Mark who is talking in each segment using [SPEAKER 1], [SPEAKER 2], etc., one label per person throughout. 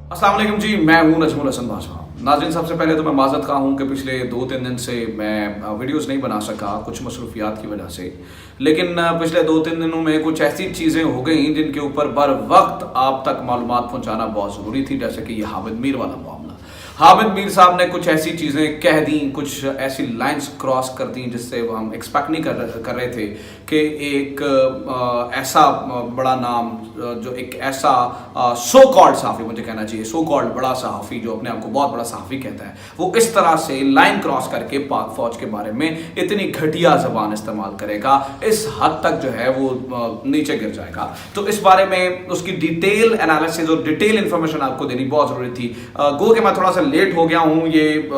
[SPEAKER 1] अस्सलाम वालेकुम जी, मैं हूं नजमुल हसन बाजवा। नाज़रीन, सबसे पहले तो मैं माज़रत खा हूं कि पिछले 2-3 दिन से मैं वीडियोस नहीं बना सका कुछ मसरूफियात की वजह से। लेकिन पिछले 2-3 दिनों में कुछ ऐसी चीज़ें हो गई जिनके ऊपर बर वक्त आप तक मालूमात पहुंचाना बहुत ज़रूरी थी, जैसे कि ये हामिद मीर वाला मामला। हामिद मीर साहब ने कुछ ऐसी चीज़ें कह दी, कुछ ऐसी लाइंस क्रॉस कर दी जिससे हम एक्सपेक्ट नहीं कर रहे थे कि एक ऐसा बड़ा नाम, जो एक ऐसा सो कॉल्ड सहाफ़ी, मुझे कहना चाहिए सो कॉल्ड बड़ा सहाफ़ी जो अपने आप को बहुत बड़ा सहाफ़ी कहता है, वो इस तरह से लाइन क्रॉस करके पाक फौज के बारे में इतनी घटिया ज़बान इस्तेमाल करेगा, इस हद तक जो है वो नीचे गिर जाएगा। तो इस बारे में उसकी डिटेल एनालिसिस और डिटेल इन्फॉर्मेशन आपको देनी बहुत ज़रूरी थी। गो कि मैं थोड़ा सा लेट हो गया हूँ, ये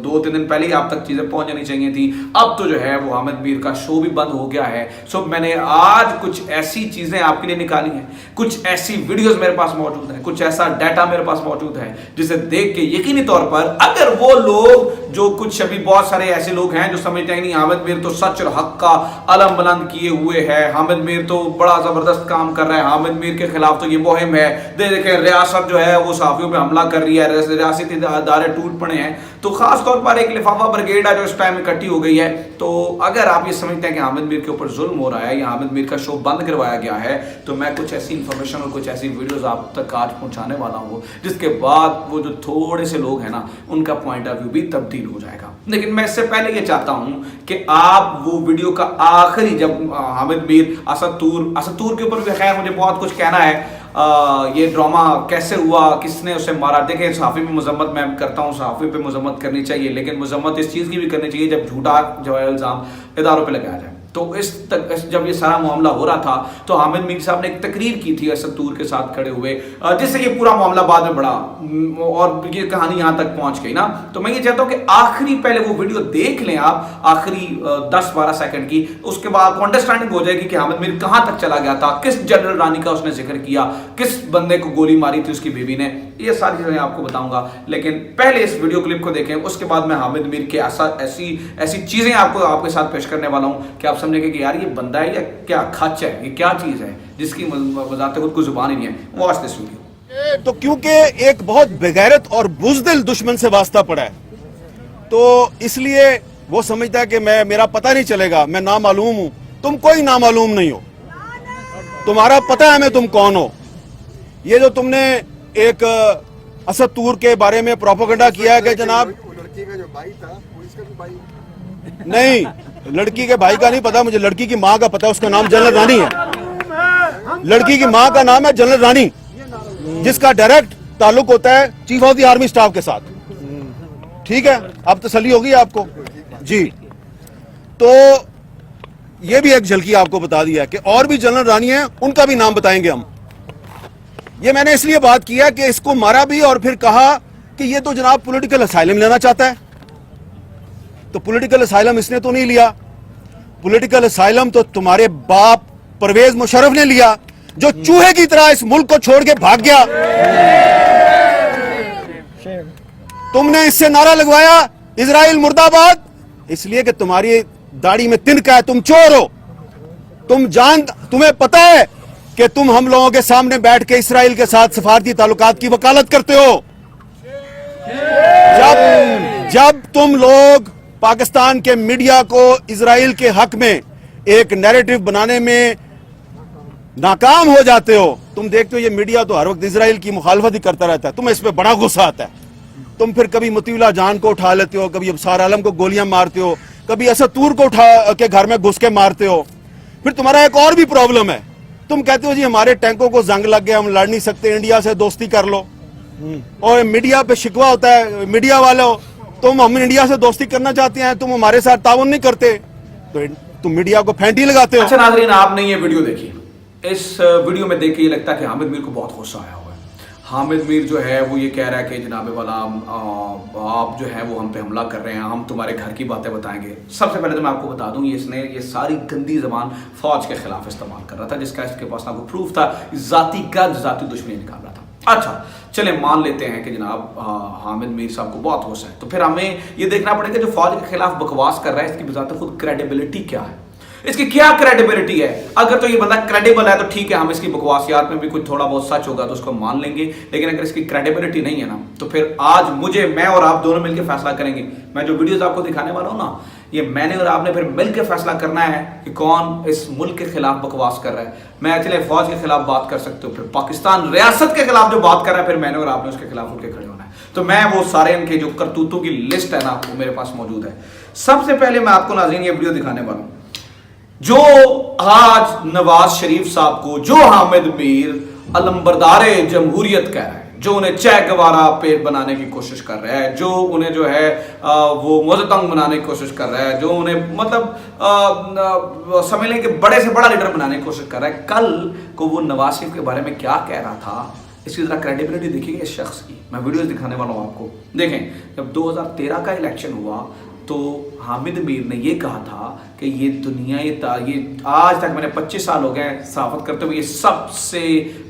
[SPEAKER 1] 2-3 दिन पहले ही आप तक चीज़ें पहुँच जानी चाहिए थी। अब तो जो है वो हामिद मीर का शो भी बंद हो गया है। सो मैंने आज कुछ ऐसी चीज़ें आपके लिए निकाली हैं, कुछ ऐसी वीडियोस मेरे पास मौजूद है, कुछ ऐसा डाटा मेरे पास मौजूद है जिसे देख के यकीनी तौर पर अगर वो लोग जो कुछ अभी बहुत सारे ऐसे लोग हैं जो समझते हैं नहीं हामिद मीर तो सच और हक का अलम बुलंद किए हुए है, हामिद मीर तो बड़ा जबरदस्त काम कर रहा है, हामिद मीर के खिलाफ तो ये मुहिम है, देखें रियासत जो है वो सहाफियों पे हमला कर रही है, रियासती इदारे टूट पड़े हैं। तो खास तौर पर एक लिफाफा ब्रिगेड है जो इस टाइम इकट्ठी हो गई है। तो अगर आप ये समझते हैं कि हामिद मीर के ऊपर जुल्म हो रहा है या हामिद मीर का शो बंद करवाया गया है, तो मैं कुछ ऐसी इंफॉर्मेशन और कुछ ऐसी वीडियोस आप तक आज पहुंचाने वाला हूँ जिसके बाद वो जो थोड़े से लोग हैं ना, उनका पॉइंट ऑफ व्यू भी तब्दील हो जाएगा। लेकिन मैं इससे पहले ये चाहता हूँ कि आप वो वीडियो का आखिरी, जब हामिद मीर असद तूर के ऊपर भी खैर मुझे बहुत कुछ कहना है, ये ड्रामा कैसे हुआ, किसने उसे मारा। देखें, सहाफ़ी पे मजम्मत मैं करता हूँ, सहाफ़ी पे मजम्मत करनी चाहिए, लेकिन मजम्मत इस चीज़ की भी करनी चाहिए जब झूठा जो है इल्ज़ाम इदारों पे लगाया जाए। तो जब ये सारा मामला हो रहा था तो हामिद मीर साहब ने एक तकरीर की थी असद तूर के साथ खड़े हुए, जिससे ये पूरा मामला बाद में बढ़ा और ये कहानी यहाँ तक पहुँच गई ना। तो मैं ये चाहता हूँ कि आखिरी पहले वो वीडियो देख लें आप, आखिरी 10-12 सेकंड की, उसके बाद आपको अंडरस्टैंडिंग हो जाएगी कि हामिद मीर कहाँ तक चला गया था, किस जनरल रानी का उसने जिक्र किया, किस बंदे को गोली मारी थी उसकी बीवी ने, ये सारी चीज़ें आपको बताऊंगा। लेकिन पहले इस वीडियो क्लिप को देखें, उसके बाद मैं हामिद मीर के ऐसी चीज़ें आपके साथ पेश करने वाला हूँ कि आप समझेंगे कि यार ये बंदा है या क्या खच है, ये क्या चीज़ है जिसकी वजाहत खुद को जुबान ही नहीं है। Watch this video.
[SPEAKER 2] तो क्योंकि एक बहुत बेगैरत और बुज़दिल दुश्मन से वास्ता पड़ा है, तो इसलिए वो समझता है कि मेरा पता नहीं चलेगा, मैं नामालूम हूं। तुम कोई नामालूम नहीं हो, तुम्हारा पता है मैं तुम कौन हो। ये जो तुमने एक असद तूर के बारे में प्रोपेगेंडा किया है कि जनाब
[SPEAKER 3] लड़की का जो भाई था वो इसका भी भाई
[SPEAKER 2] नहीं, लड़की के भाई का नहीं पता मुझे, लड़की की माँ का पता है, उसका नाम जनरल रानी है। लड़की की माँ का नाम है जनरल रानी, जिसका डायरेक्ट ताल्लुक होता है chief of the army staff के साथ। ठीक है, अब तसल्ली होगी आपको जी। तो ये भी एक झलकी आपको बता दिया है कि और भी जनरल रानी है, उनका भी नाम बताएंगे हम। ये मैंने इसलिए बात किया कि इसको मारा भी और फिर कहा कि ये तो जनाब पॉलिटिकल असाइलम लेना चाहता है। तो पॉलिटिकल असाइलम इसने तो नहीं लिया, पॉलिटिकल असाइलम तो तुम्हारे बाप परवेज मुशर्रफ ने लिया, जो चूहे की तरह इस मुल्क को छोड़ के भाग गया। तुमने इससे नारा लगवाया इजराइल मुर्दाबाद, इसलिए कि तुम्हारी दाढ़ी में तिनका है, तुम चोर हो। तुम्हें पता है कि तुम हम लोगों के सामने बैठ के इसराइल के साथ सफारती ताल्लुकात की वकालत करते हो। जब तुम लोग पाकिस्तान के मीडिया को इजराइल के हक में एक नैरेटिव बनाने में नाकाम हो जाते हो, तुम देखते हो ये मीडिया तो हर वक्त इजराइल की मुखालफत ही करता रहता है, तुम्हें इस पे बड़ा गुस्सा आता है। तुम फिर कभी मतीउल्लाह जान को उठा लेते हो, कभी अबसार आलम को गोलियां मारते हो, कभी असद तूर को उठा के घर में घुस के मारते हो। फिर तुम्हारा एक और भी प्रॉब्लम है, तुम कहते हो जी हमारे टैंकों को जंग लग गया, हम लड़ नहीं सकते, इंडिया से दोस्ती कर लो। और मीडिया पे शिकवा होता है, मीडिया वालों हम इंडिया से दोस्ती करना चाहते हैं, तुम हमारे साथ ताउन नहीं करते, तो तुम मीडिया को फेंटी लगाते हो।
[SPEAKER 1] अच्छा नाज़रीन, आपने ये वीडियो देखी, इस वीडियो में देख के ये लगता है कि हामिद मीर को बहुत गुस्सा आया हुआ है। हामिद मीर जो है वो ये कह रहा है कि जनाब वाला आप जो है वो हम पे हमला कर रहे हैं, हम तुम्हारे घर की बातें बताएंगे। सबसे पहले तो मैं आपको बता दूं, इसने ये सारी गंदी जबान फौज के खिलाफ इस्तेमाल कर रहा था, जिसका इसके पास ना कोई प्रूफ था, जाती दुश्मनी निकाल रहा था। अच्छा चले मान लेते हैं कि जनाब हामिद मीर साहब को बहुत गुस्सा है, तो फिर हमें ये देखना पड़ेगा जो फौज के खिलाफ बकवास कर रहा है इसकी वजाहत खुद क्रेडिबिलिटी क्या है। इसकी क्या क्रेडिबिलिटी है? अगर तो ये बंदा क्रेडिबल है तो ठीक है, हम इसकी बकवासियात में भी कुछ थोड़ा बहुत सच होगा तो उसको मान लेंगे, लेकिन अगर इसकी क्रेडिबिलिटी नहीं है ना तो फिर आज मैं और आप दोनों मिलकर फैसला करेंगे। मैं जो वीडियोस आपको दिखाने वाला हूं ना, ये मैंने और आपने फिर मिलकर फैसला करना है कि कौन इस मुल्क के खिलाफ बकवास कर रहा है। मैं अकेले फौज के खिलाफ बात कर सकते हो, फिर पाकिस्तान रियासत के खिलाफ जो बात कर रहा है फिर मैंने और आपने उसके खिलाफ उठ के खड़े होना है। तो मैं वो सारे इनके जो करतूतों की लिस्ट है ना वो मेरे पास मौजूद है। सबसे पहले मैं आपको नाज़रीन ये वीडियो दिखाने वाला हूं जो आज नवाज शरीफ साहब को, जो हामिद मीर अलंबरदारे जमहूरियत कह रहा है, जो उन्हें चे गवारा पे बनाने की कोशिश कर रहा है, जो उन्हें जो है वो मोज़तंग बनाने की कोशिश कर रहा है, जो उन्हें मतलब समझ लें कि बड़े से बड़ा लीडर बनाने की कोशिश कर रहा है, कल को वो नवाज शरीफ के बारे में क्या कह रहा था, इसकी जरा क्रेडिबिलिटी देखिए इस शख्स की। मैं वीडियोस दिखाने वाला हूँ आपको। देखें, जब 2013 का इलेक्शन हुआ तो हामिद मीर ने ये कहा था कि ये दुनिया ये आज तक मैंने 25 साल हो गए सहाफत करते हुए, ये सबसे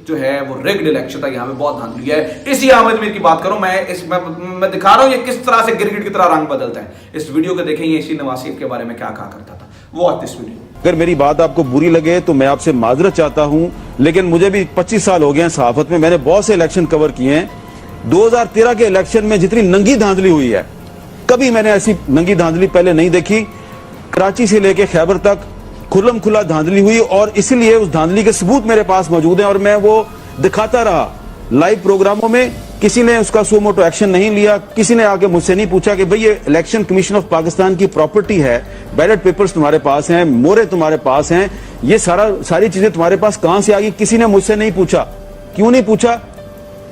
[SPEAKER 1] जो है वो रिग्ड इलेक्शन था, यहाँ पे बहुत धांधली है। इसी हामिद मीर की बात करूं मैं दिखा रहा हूं ये किस तरह से गिरगिट की तरह रंग बदलता है। इस वीडियो को देखें, ये इसी नवाज शरीफ के बारे में क्या कहा करता था। Watch this video.
[SPEAKER 2] अगर मेरी बात आपको बुरी लगे तो मैं आपसे माजरत चाहता हूं, लेकिन मुझे भी 25 साल हो गए हैं सहाफत में, मैंने बहुत से इलेक्शन कवर किए हैं। 2013 के इलेक्शन में जितनी नंगी धांधली हुई है, कभी मैंने ऐसी नंगी धांधली पहले नहीं देखी। कराची से लेके खैबर तक खुल्लम खुला धांधली हुई और इसलिए उस धांधली के सबूत मेरे पास मौजूद हैं और मैं वो दिखाता रहा लाइव प्रोग्रामों में। किसी ने उसका सो मोटो एक्शन नहीं लिया, किसी ने आके मुझसे नहीं पूछा कि भाई ये इलेक्शन कमीशन ऑफ पाकिस्तान की प्रॉपर्टी है, बैलेट पेपर्स तुम्हारे पास हैं, मोहरे तुम्हारे पास हैं, ये सारी चीजें तुम्हारे पास कहां से आ गई। किसी ने मुझसे नहीं पूछा। क्यों नहीं पूछा?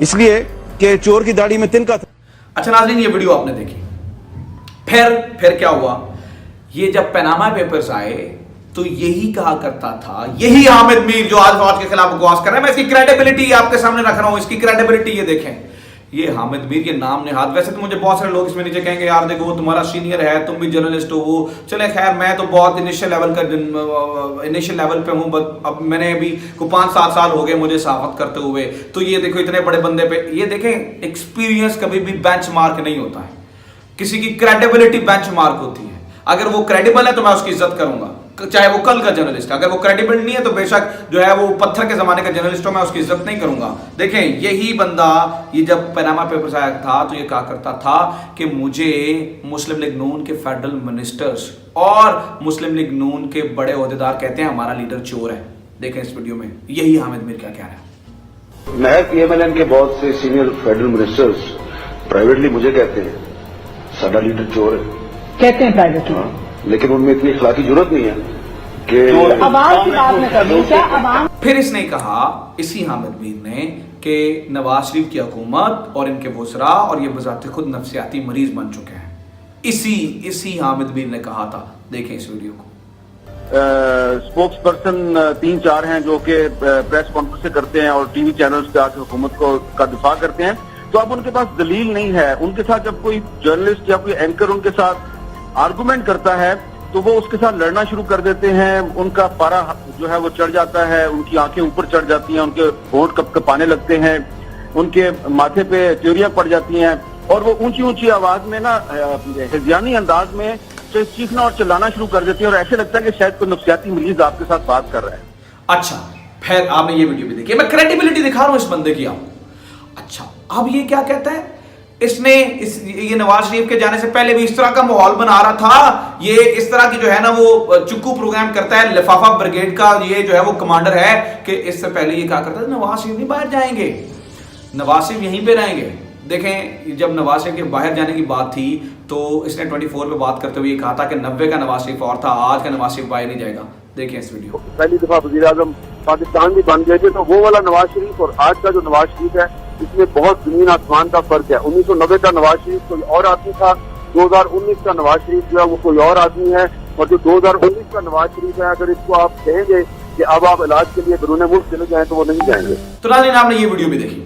[SPEAKER 2] इसलिए कि चोर की दाढ़ी में तिनका था।
[SPEAKER 1] अच्छा नाज़रीन, ये वीडियो आपने देखी। फिर क्या हुआ? ये जब पनामा पेपर्स आए तो यही कहा करता था, यही हामिद मीर जो आज फौज के खिलाफ बकवास कर रहा है, मैं इसकी क्रेडिबिलिटी आपके सामने रख रहा हूं। इसकी क्रेडिबिलिटी ये देखें, ये हामिद मीर के नाम ने हाथ। वैसे तो मुझे बहुत सारे लोग इसमें नीचे कहेंगे यार देखो वो तुम्हारा सीनियर है, तुम भी जर्नलिस्ट हो, वो चले खैर मैं तो बहुत इनिशियल लेवल पे हूं, अब मैंने अभी को 5-7 साल हो गए मुझे सहाफत करते हुए। तो ये देखो इतने बड़े बंदे पे ये देखें, एक्सपीरियंस कभी भी बेंचमार्क नहीं होता है, किसी की क्रेडिबिलिटी बेंचमार्क होती है। अगर वो क्रेडिबल है तो मैं उसकी इज्जत करूंगा, चाहे वो कल का जर्नलिस्ट। अगर वो क्रेडिबल नहीं है तो बेशक जो है वो पत्थर के जमाने का जर्नलिस्ट हो, मैं उसकी इज्जत नहीं करूंगा। देखें, यही बंदा ये जब पनामा पेपर्स आया था तो ये कहा करता था कि मुझे मुस्लिम लीग नून के फेडरल मिनिस्टर्स और मुस्लिम लीग नून के बड़े ओहदेदार कहते हैं हमारा लीडर चोर है। देखें इस वीडियो में यही हामिद मीर क्या कह रहा है।
[SPEAKER 4] मैं पीएमएलएन के बहुत से सीनियर फेडरल मिनिस्टर्स प्राइवेटली मुझे कहते हैं साडा लीडर चोर है,
[SPEAKER 5] कहते हैं प्राइवेटली।
[SPEAKER 4] लेकिन उनमें इतनी इखलाकी जरूरत नहीं है कि
[SPEAKER 5] आवाज की बात न करनी। क्या आवाम?
[SPEAKER 1] फिर इसने कहा, इसी हामिद मीर ने, कि नवाज शरीफ की हुकूमत और इनके वज़रा और ये बजाते खुद नफ्सियाती मरीज बन चुके हैं। इसी हामिद मीर ने कहा था। देखें इस वीडियो को।
[SPEAKER 6] स्पोक्स पर्सन 3-4 हैं जो कि प्रेस कॉन्फ्रेंस करते हैं और टीवी चैनल्स पे आकर हुकूमत का दिफा करते हैं। तो अब उनके पास दलील नहीं है। उनके साथ जब कोई जर्नलिस्ट या कोई एंकर उनके साथ आर्गुमेंट करता है तो वो उसके साथ लड़ना शुरू कर देते हैं। उनका पारा जो है वो चढ़ जाता है, उनकी आंखें ऊपर चढ़ जाती हैं, उनके होंठ कपकपाने लगते हैं, उनके माथे पे त्योरियां पड़ जाती हैं और वो ऊंची ऊंची आवाज में ना हिज़यानी अंदाज में चीखना और चिल्लाना शुरू कर देती है और ऐसे लगता है कि शायद कोई नफ्सियाती मरीज आपके साथ बात कर रहा है।
[SPEAKER 1] अच्छा, फिर आपने ये वीडियो भी देखी, मैं क्रेडिबिलिटी दिखा रहा हूं इस बंदे की आपको। अच्छा, अब ये क्या कहता है, ये नवाज शरीफ के जाने से पहले भी इस तरह का माहौल बना रहा था। ये इस तरह की जो है ना वो चुक्कू प्रोग्राम करता है, लिफाफा ब्रिगेड का ये जो है वो कमांडर है कि इससे पहले ये क्या करता है, नवाज शरीफ नहीं बाहर जाएंगे, नवाज शरीफ यहीं पे रहेंगे। देखें, जब नवाज शरीफ के बाहर जाने की बात थी तो इसने 24 पे बात करते हुए ये कहा था कि 90 का नवाज शरीफ और था, आज का नवाज शरीफ बाहर नहीं जाएगा। देखें इस वीडियो।
[SPEAKER 4] पहली दफा वजीर आजम पाकिस्तान भी बन गए थे, तो वो वाला नवाज शरीफ और आज का जो नवाज शरीफ है इसमें बहुत जमीन आसमान का फर्क है। 1990 का नवाज शरीफ कोई और आदमी था, 2019 का नवाज शरीफ जो है वो कोई और आदमी है। और जो 2019 का नवाज शरीफ है, अगर इसको आप कहेंगे कि अब आप इलाज के लिए बैरून मुल्क चले जाएं तो वो नहीं जाएंगे।
[SPEAKER 1] तो नाज़रीन, आपने ये वीडियो भी देखी।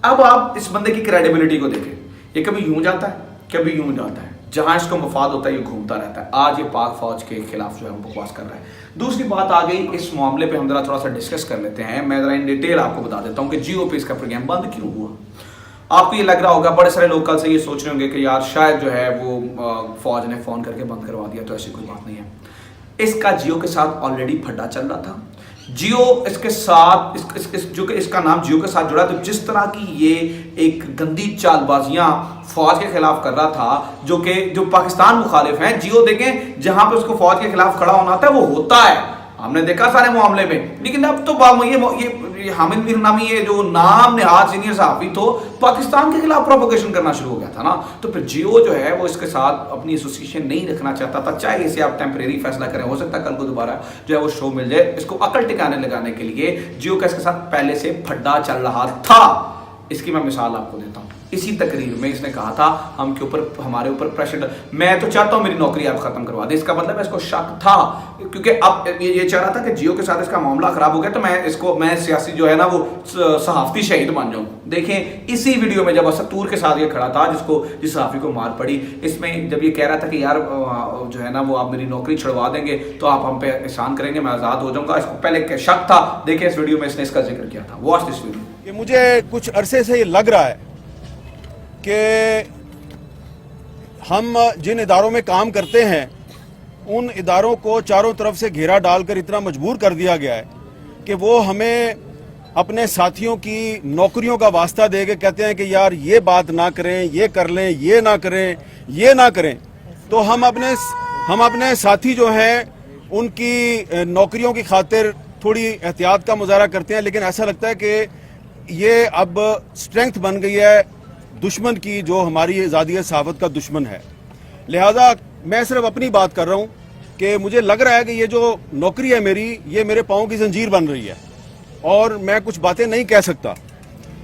[SPEAKER 1] अब आप इस बंदे की क्रेडिबिलिटी को देखें। ये कभी यूं जाता है, कभी यूं जाता है, जहां इसको मफाद होता है ये घूमता रहता है। आज ये पाक फौज के खिलाफ जो है बकवास कर रहा है। दूसरी बात आ गई, इस मामले पे हम जरा थोड़ा सा डिस्कस कर लेते हैं। मैं जरा इन डिटेल आपको बता देता हूं कि जीओपी का प्रोग्राम बंद क्यों हुआ। आपको ये लग रहा होगा, बड़े सारे लोग कल से ये सोच रहे होंगे कि यार शायद जो है वो फौज ने फोन करके बंद करवा दिया, तो ऐसी कोई बात नहीं है। اس کا جیو کے ساتھ آلریڈی پھڈا چل رہا تھا. جیو اس کے ساتھ جو کہ اس کا نام جیو کے ساتھ جڑا, تو جس طرح کی یہ ایک گندی چال بازیاں فوج کے خلاف کر رہا تھا, جو پاکستان مخالف ہیں, جیو دیکھیں جہاں پہ اس کو فوج کے خلاف کھڑا ہونا تھا وہ ہوتا ہے, ہم نے دیکھا سارے معاملے میں. لیکن اب تو یہ حامد میر نامی یہ جو نام نہاد سینئر صحافی تو پاکستان کے خلاف پروپوگیشن کرنا شروع ہو گیا تھا نا, تو پھر جیو جو ہے وہ اس کے ساتھ اپنی ایسوسیشن نہیں رکھنا چاہتا تھا, چاہے اسے آپ ٹیمپریری فیصلہ کریں, ہو سکتا ہے کل کو دوبارہ جو ہے وہ شو مل جائے. اس کو عقل ٹکانے لگانے کے لیے جیو کا اس کے ساتھ پہلے سے پھڈا چل رہا تھا. اس کی میں مثال آپ کو دیتا ہوں. اسی تقریر میں اس نے کہا تھا ہمارے اوپر پریشر, میں تو چاہتا ہوں میری نوکری آپ ختم کروا دیں. اس کا مطلب ہے اس کو شک تھا, کیونکہ اب یہ چاہ رہا تھا کہ جیو کے ساتھ اس کا معاملہ خراب ہو گیا تو میں سیاسی جو ہے نا وہ صحافتی شہید بن جاؤں. دیکھیں اسی ویڈیو میں جب اسطور کے ساتھ یہ کھڑا تھا جس صحافی کو مار پڑی, اس میں جب یہ کہہ رہا تھا کہ یار جو ہے نا وہ آپ میری نوکری چھڑوا دیں گے تو آپ ہم پہ احسان کریں گے, میں آزاد ہو جاؤں گا, اس کو پہلے شک تھا. دیکھیں اس ویڈیو میں اس نے اس کا ذکر کیا تھا. Watch this video.
[SPEAKER 2] کہ مجھے کچھ عرصے سے یہ لگ رہا ہے کہ ہم جن اداروں میں کام کرتے ہیں ان اداروں کو چاروں طرف سے گھیرا ڈال کر اتنا مجبور کر دیا گیا ہے کہ وہ ہمیں اپنے ساتھیوں کی نوکریوں کا واسطہ دے کے کہتے ہیں کہ یار یہ بات نہ کریں, یہ کر لیں, یہ نہ کریں, یہ نہ کریں. تو ہم اپنے ساتھی جو ہیں ان کی نوکریوں کی خاطر تھوڑی احتیاط کا مظاہرہ کرتے ہیں, لیکن ایسا لگتا ہے کہ یہ اب اسٹرینگتھ بن گئی ہے دشمن کی, جو ہماری آزادی صحافت کا دشمن ہے. لہذا میں صرف اپنی بات کر رہا ہوں کہ مجھے لگ رہا ہے کہ یہ جو نوکری ہے میری, یہ میرے پاؤں کی زنجیر بن رہی ہے اور میں کچھ باتیں نہیں کہہ سکتا.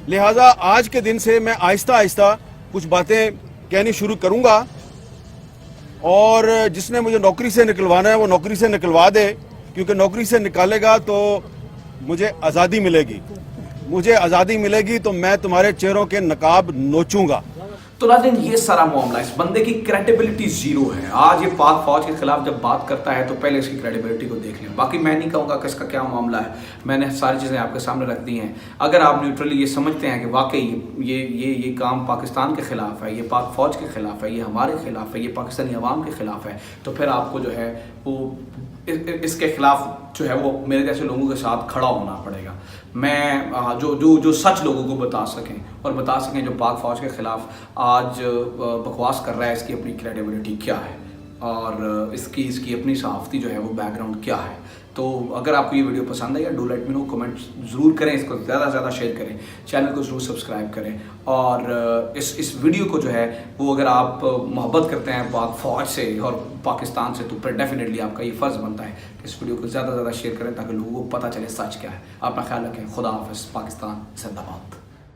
[SPEAKER 2] لہذا آج کے دن سے میں آہستہ آہستہ کچھ باتیں کہنی شروع کروں گا, اور جس نے مجھے نوکری سے نکلوانا ہے وہ نوکری سے نکلوا دے, کیونکہ نوکری سے نکالے گا تو مجھے آزادی ملے گی. مجھے آزادی ملے گی تو میں تمہارے چہروں کے نقاب نوچوں گا.
[SPEAKER 1] تو ناظرین یہ سارا معاملہ, اس بندے کی کریڈیبلٹی زیرو ہے. آج یہ پاک فوج کے خلاف جب بات کرتا ہے تو پہلے اس کی کریڈیبلٹی کو دیکھ لیں. باقی میں نہیں کہوں گا کہ اس کا کیا معاملہ ہے, میں نے ساری چیزیں آپ کے سامنے رکھ دی ہیں. اگر آپ نیوٹرلی یہ سمجھتے ہیں کہ واقعی یہ کام پاکستان کے خلاف ہے, یہ پاک فوج کے خلاف ہے, یہ ہمارے خلاف ہے, یہ پاکستانی عوام کے خلاف ہے, تو پھر آپ کو جو ہے وہ اس کے خلاف جو ہے وہ میرے جیسے لوگوں کے ساتھ کھڑا ہونا پڑے گا. میں جو سچ لوگوں کو بتا سکیں جو پاک فوج کے خلاف آج بکواس کر رہا ہے, اس کی اپنی کریڈیبلٹی کیا ہے اور اس کی اپنی صحافتی جو ہے وہ بیک گراؤنڈ کیا ہے. تو اگر آپ کو یہ ویڈیو پسند ہے یا do let me know, comment ضرور کریں, اس کو زیادہ سے زیادہ شیئر کریں, چینل کو ضرور سبسکرائب کریں, اور اس ویڈیو کو جو ہے وہ اگر آپ محبت کرتے ہیں پاک فوج سے اور پاکستان سے, تو پھر ڈیفینیٹلی آپ کا یہ فرض بنتا ہے کہ اس ویڈیو کو زیادہ سے زیادہ شیئر کریں تاکہ لوگوں کو پتہ چلے سچ کیا ہے. اپنا خیال رکھیں. خدا حافظ. پاکستان زندہ باد.